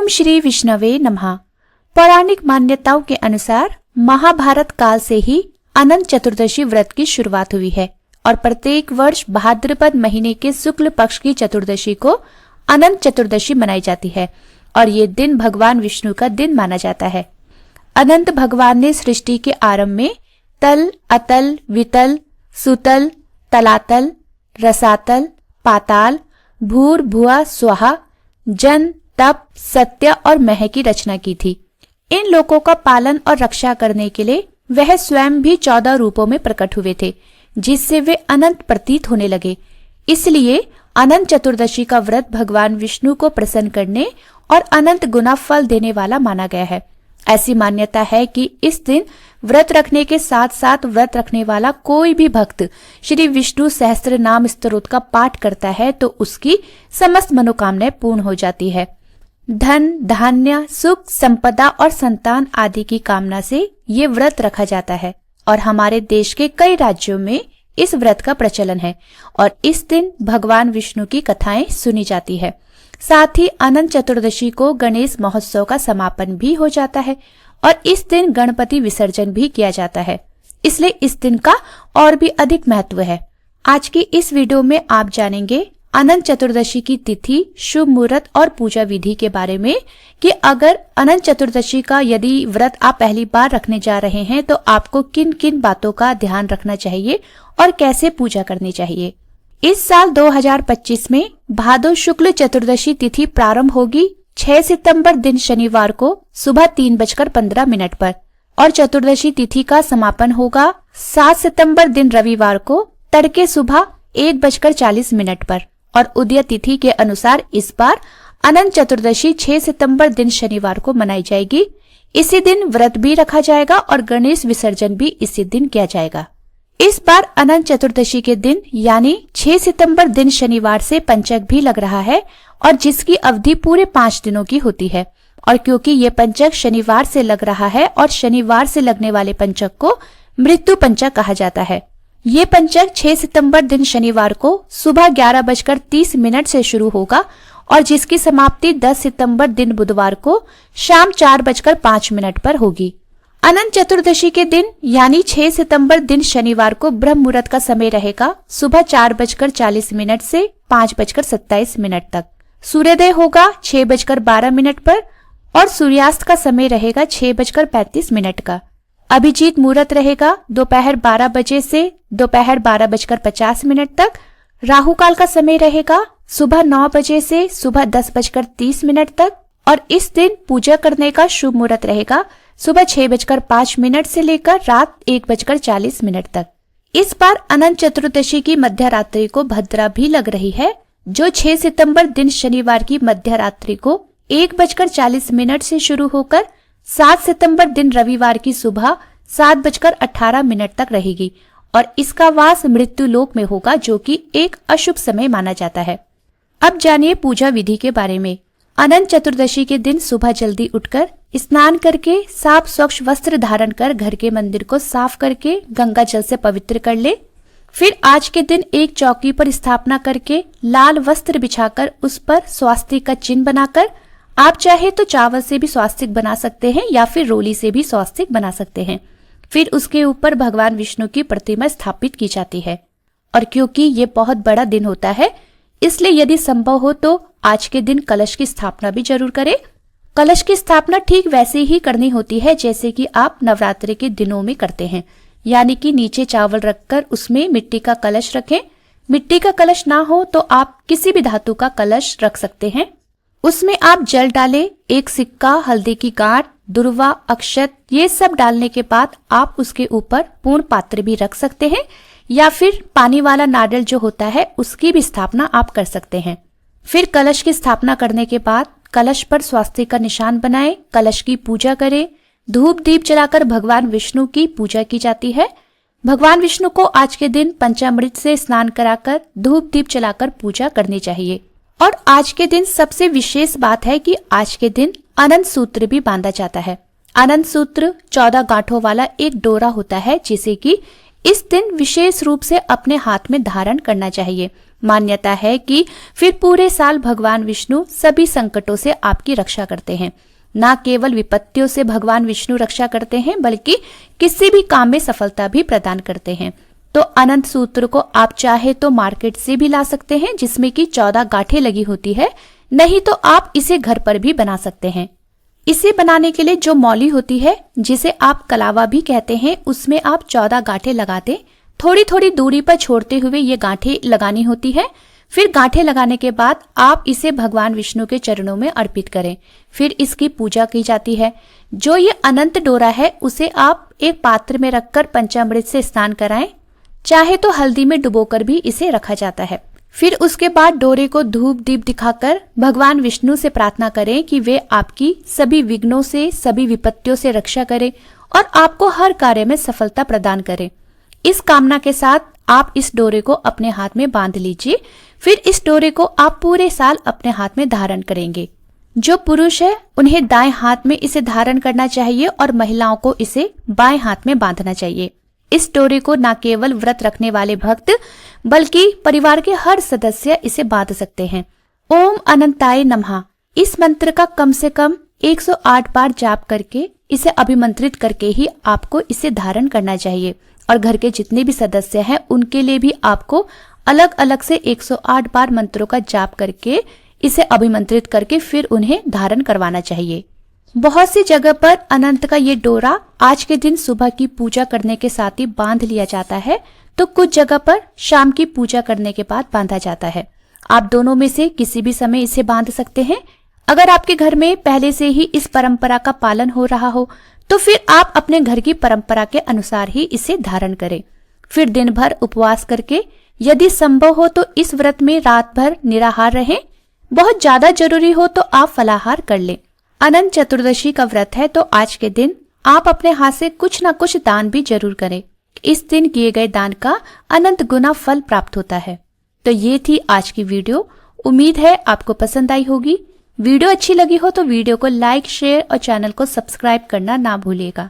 ओम श्री विष्णवे नमः। पौराणिक मान्यताओं के अनुसार महाभारत काल से ही अनंत चतुर्दशी व्रत की शुरुआत हुई है और प्रत्येक वर्ष भाद्रपद महीने के शुक्ल पक्ष की चतुर्दशी को अनंत चतुर्दशी मनाई जाती है और ये दिन भगवान विष्णु का दिन माना जाता है। अनंत भगवान ने सृष्टि के आरंभ में तल, अतल, वितल, सुतल, तलातल, रसातल, पाताल, भूर, भुआ, स्वाहा, जन, तप, सत्य और मह की रचना की थी। इन लोकों का पालन और रक्षा करने के लिए वह स्वयं भी 14 रूपों में प्रकट हुए थे, जिससे वे अनंत प्रतीत होने लगे। इसलिए अनंत चतुर्दशी का व्रत भगवान विष्णु को प्रसन्न करने और अनंत गुना फल देने वाला माना गया है। ऐसी मान्यता है कि इस दिन व्रत रखने के साथ साथ व्रत रखने वाला कोई भी भक्त श्री विष्णु सहस्त्र नाम स्तोत्र का पाठ करता है तो उसकी समस्त मनोकामनाएं पूर्ण हो जाती है। धन, धान्य, सुख, संपदा और संतान आदि की कामना से ये व्रत रखा जाता है और हमारे देश के कई राज्यों में इस व्रत का प्रचलन है और इस दिन भगवान विष्णु की कथाएं सुनी जाती है। साथ ही अनंत चतुर्दशी को गणेश महोत्सव का समापन भी हो जाता है और इस दिन गणपति विसर्जन भी किया जाता है, इसलिए इस दिन का और भी अधिक महत्व है। आज की इस वीडियो में आप जानेंगे अनंत चतुर्दशी की तिथि, शुभ मुहूर्त और पूजा विधि के बारे में कि अगर अनंत चतुर्दशी का यदि व्रत आप पहली बार रखने जा रहे हैं तो आपको किन किन बातों का ध्यान रखना चाहिए और कैसे पूजा करनी चाहिए। इस साल 2025 में भादो शुक्ल चतुर्दशी तिथि प्रारंभ होगी 6 सितंबर दिन शनिवार को सुबह 3:15 पर और चतुर्दशी तिथि का समापन होगा 7 सितंबर दिन रविवार को तड़के सुबह 1:40 पर और उदय तिथि के अनुसार इस बार अनंत चतुर्दशी 6 सितंबर दिन शनिवार को मनाई जाएगी। इसी दिन व्रत भी रखा जाएगा और गणेश विसर्जन भी इसी दिन किया जाएगा। इस बार अनंत चतुर्दशी के दिन यानी 6 सितंबर दिन शनिवार से पंचक भी लग रहा है और जिसकी अवधि पूरे 5 दिनों की होती है और क्योंकि ये पंचक शनिवार से लग रहा है और शनिवार से लगने वाले पंचक को मृत्यु पंचक कहा जाता है। ये पंचक 6 सितंबर दिन शनिवार को सुबह 11:30 से शुरू होगा और जिसकी समाप्ति 10 सितंबर दिन बुधवार को शाम 4:05 पर होगी। अनंत चतुर्दशी के दिन यानी 6 सितंबर दिन शनिवार को ब्रह्म मुहूर्त का समय रहेगा सुबह 4:40 से 5:27 तक। सूर्योदय होगा 6:12 पर और सूर्यास्त का समय रहेगा 6:35 का। अभिजीत मुहूर्त रहेगा दोपहर 12 बजे से दोपहर 12:50 तक। राहु काल का समय रहेगा सुबह 9 बजे से सुबह 10:30 तक और इस दिन पूजा करने का शुभ मुहूर्त रहेगा सुबह 6:05 से लेकर रात 1:40 तक। इस बार अनंत चतुर्दशी की मध्य रात्रि को भद्रा भी लग रही है जो 6 सितंबर दिन शनिवार की मध्य रात्रि को 1:40 से शुरू होकर 7 सितंबर दिन रविवार की सुबह 7:18 तक रहेगी और इसका वास मृत्यु लोक में होगा जो कि एक अशुभ समय माना जाता है। अब जानिए पूजा विधि के बारे में। अनंत चतुर्दशी के दिन सुबह जल्दी उठकर स्नान करके साफ स्वच्छ वस्त्र धारण कर घर के मंदिर को साफ करके गंगा जल से पवित्र कर ले। फिर आज के दिन एक चौकी पर स्थापना करके लाल वस्त्र बिछाकर उस पर स्वास्तिक का चिन्ह बनाकर आप चाहे तो चावल से भी स्वास्तिक बना सकते हैं या फिर रोली से भी स्वास्तिक बना सकते हैं। फिर उसके ऊपर भगवान विष्णु की प्रतिमा स्थापित की जाती है और क्योंकि ये बहुत बड़ा दिन होता है इसलिए यदि संभव हो तो आज के दिन कलश की स्थापना भी जरूर करें। कलश की स्थापना ठीक वैसे ही करनी होती है जैसे कि आप नवरात्रि के दिनों में करते हैं, यानी कि नीचे चावल रखकर उसमें मिट्टी का कलश रखें। मिट्टी का कलश ना हो तो आप किसी भी धातु का कलश रख सकते हैं। उसमें आप जल डालें, एक सिक्का, हल्दी की गांठ, दुर्वा, अक्षत ये सब डालने के बाद आप उसके ऊपर पूर्ण पात्र भी रख सकते हैं या फिर पानी वाला नारियल जो होता है उसकी भी स्थापना आप कर सकते हैं। फिर कलश की स्थापना करने के बाद कलश पर स्वास्तिक का निशान बनाएं, कलश की पूजा करें। धूप दीप जलाकर भगवान विष्णु की पूजा की जाती है। भगवान विष्णु को आज के दिन पंचामृत से स्नान कराकर धूप दीप जलाकर पूजा करनी चाहिए। और आज के दिन सबसे विशेष बात है कि आज के दिन अनंत सूत्र भी बांधा जाता है। अनंत सूत्र 14 गांठों वाला एक डोरा होता है जिसे कि इस दिन विशेष रूप से अपने हाथ में धारण करना चाहिए। मान्यता है कि फिर पूरे साल भगवान विष्णु सभी संकटों से आपकी रक्षा करते हैं। न केवल विपत्तियों से भगवान विष्णु रक्षा करते हैं बल्कि किसी भी काम में सफलता भी प्रदान करते हैं। तो अनंत सूत्र को आप चाहे तो मार्केट से भी ला सकते हैं, जिसमें कि 14 गांठें लगी होती है, नहीं तो आप इसे घर पर भी बना सकते हैं। इसे बनाने के लिए जो मौली होती है, जिसे आप कलावा भी कहते हैं, उसमें आप 14 गांठें लगा दें। थोड़ी थोड़ी दूरी पर छोड़ते हुए ये गांठें लगानी होती है। फिर गांठें लगाने के बाद आप इसे भगवान विष्णु के चरणों में अर्पित करें। फिर इसकी पूजा की जाती है। जो ये अनंत डोरा है उसे आप एक पात्र में रखकर पंचामृत से स्नान कराएं, चाहे तो हल्दी में डुबोकर भी इसे रखा जाता है। फिर उसके बाद डोरे को धूप दीप दिखाकर भगवान विष्णु से प्रार्थना करें कि वे आपकी सभी विघ्नों से, सभी विपत्तियों से रक्षा करें और आपको हर कार्य में सफलता प्रदान करें। इस कामना के साथ आप इस डोरे को अपने हाथ में बांध लीजिए। फिर इस डोरे को आप पूरे साल अपने हाथ में धारण करेंगे। जो पुरुष है उन्हें दाएं हाथ में इसे धारण करना चाहिए और महिलाओं को इसे बाएं हाथ में बांधना चाहिए। इस डोरे को न केवल व्रत रखने वाले भक्त बल्कि परिवार के हर सदस्य इसे बांध सकते हैं। ओम अनंताय नमः इस मंत्र का कम से कम 108 बार जाप करके, इसे अभिमंत्रित करके ही आपको इसे धारण करना चाहिए। और घर के जितने भी सदस्य हैं उनके लिए भी आपको अलग अलग से 108 बार मंत्रों का जाप करके, इसे अभिमंत्रित करके फिर उन्हें धारण करवाना चाहिए। बहुत सी जगह पर अनंत का ये डोरा आज के दिन सुबह की पूजा करने के साथ ही बांध लिया जाता है, तो कुछ जगह पर शाम की पूजा करने के बाद बांधा जाता है। आप दोनों में से किसी भी समय इसे बांध सकते हैं। अगर आपके घर में पहले से ही इस परंपरा का पालन हो रहा हो तो फिर आप अपने घर की परंपरा के अनुसार ही इसे धारण करें। फिर दिन भर उपवास करके, यदि संभव हो तो इस व्रत में रात भर निराहार रहें। बहुत ज्यादा जरूरी हो तो आप फलाहार कर लें। अनंत चतुर्दशी का व्रत है, तो आज के दिन आप अपने हाथ से कुछ न कुछ दान भी जरूर करें। इस दिन किए गए दान का अनंत गुना फल प्राप्त होता है। तो ये थी आज की वीडियो। उम्मीद है आपको पसंद आई होगी। वीडियो अच्छी लगी हो तो वीडियो को लाइक, शेयर और चैनल को सब्सक्राइब करना ना भूलिएगा।